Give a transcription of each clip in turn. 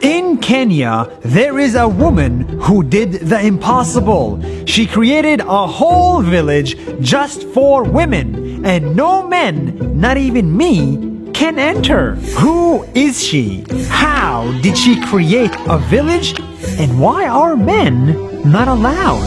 In Kenya, there is a woman who did the impossible. She created a whole village just for women, and no men, not even me, can enter. Who is she? How did she create a village? And why are men not allowed?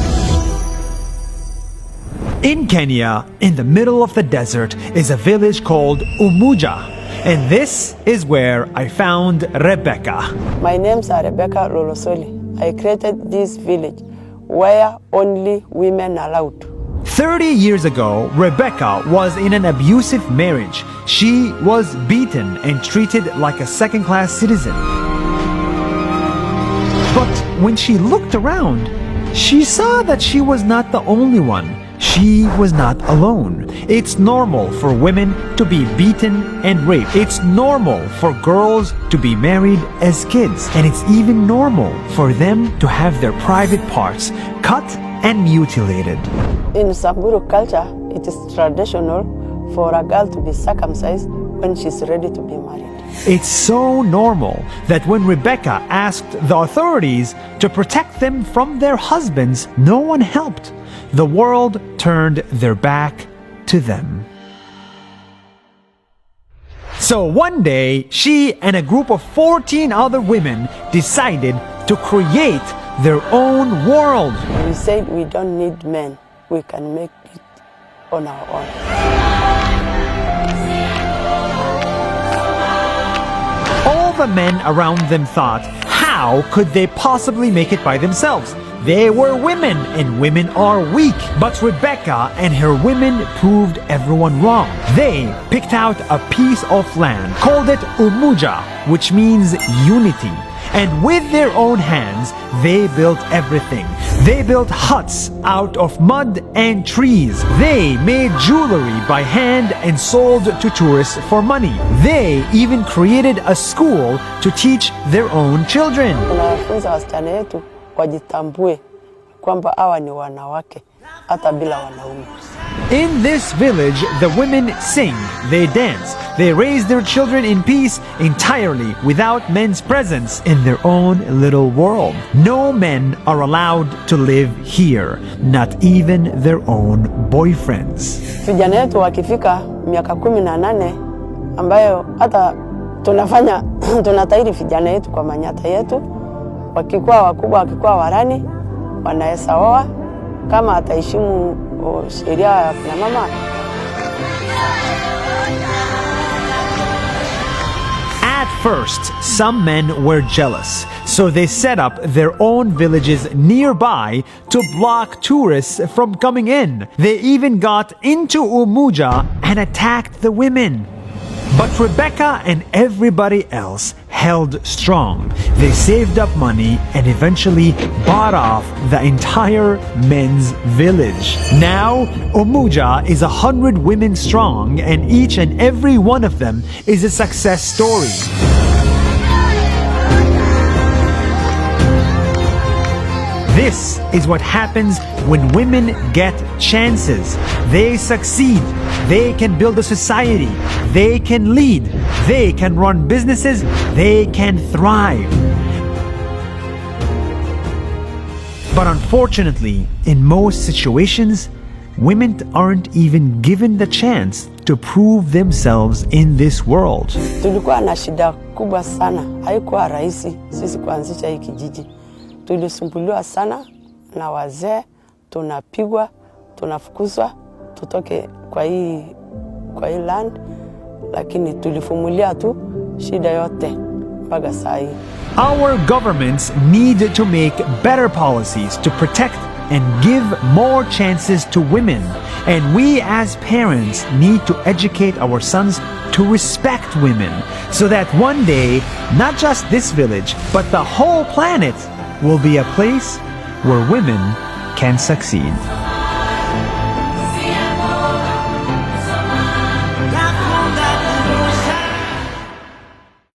In Kenya, in the middle of the desert, is a village called Umuja. And this is where I found Rebecca. My name's Rebecca Lolosoli. I created this village where only women are allowed. 30 years ago, Rebecca was in an abusive marriage. She was beaten and treated like a second-class citizen. But when she looked around, she saw that she was not the only one. She was not alone. It's normal for women to be beaten and raped. It's normal for girls to be married as kids. And it's even normal for them to have their private parts cut and mutilated. In Samburu culture, it is traditional for a girl to be circumcised when she's ready to be married. It's so normal that when Rebecca asked the authorities to protect them from their husbands, no one helped. The world turned their back to them. So one day, she and a group of 14 other women decided to create their own world. We said we don't need men. We can make it on our own. All the men around them thought, how could they possibly make it by themselves? They were women, and women are weak. But Rebecca and her women proved everyone wrong. They picked out a piece of land, called it Umuja, which means unity. And with their own hands, they built everything. They built huts out of mud and trees. They made jewelry by hand and sold to tourists for money. They even created a school to teach their own children. Tunawafunza wasichana wetu wajitambue kwamba hawa ni wanawake hata bila wanaume. In this village, the women sing, they dance, they raise their children in peace entirely without men's presence in their own little world. No men are allowed to live here, not even their own boyfriends. Vijana wetu wakifika miaka 18 ambayo hata tunatairi vijana wetu kwa manyata yetu, wakikuwa wakubwa, wakikuwa warani, wanaweza oa kama ataheshimu sheria ya kina mama. At first, some men were jealous, so they set up their own villages nearby to block tourists from coming in. They even got into Umuja and attacked the women. But Rebecca and everybody else held strong. They saved up money and eventually bought off the entire men's village. Now, Umuja is 100 women strong, and each and every one of them is a success story. This is what happens when women get chances. They succeed. They can build a society. They can lead. They can run businesses. They can thrive. But unfortunately, in most situations, women aren't even given the chance to prove themselves in this world. Tulikuwa na shida kubwa sana. Haikuwa rahisi sisi kuanzisha hii kijiji. Tulisumbuliwa sana na wazee, tunapigwa, tunafukuzwa, tutoke kwa hii land, lakini tulifumulia tu shida yote mpaka saa hii. Our governments need to make better policies to protect and give more chances to women. And we as parents need to educate our sons to respect women so that one day, not just this village, but the whole planet will be a place where women can succeed.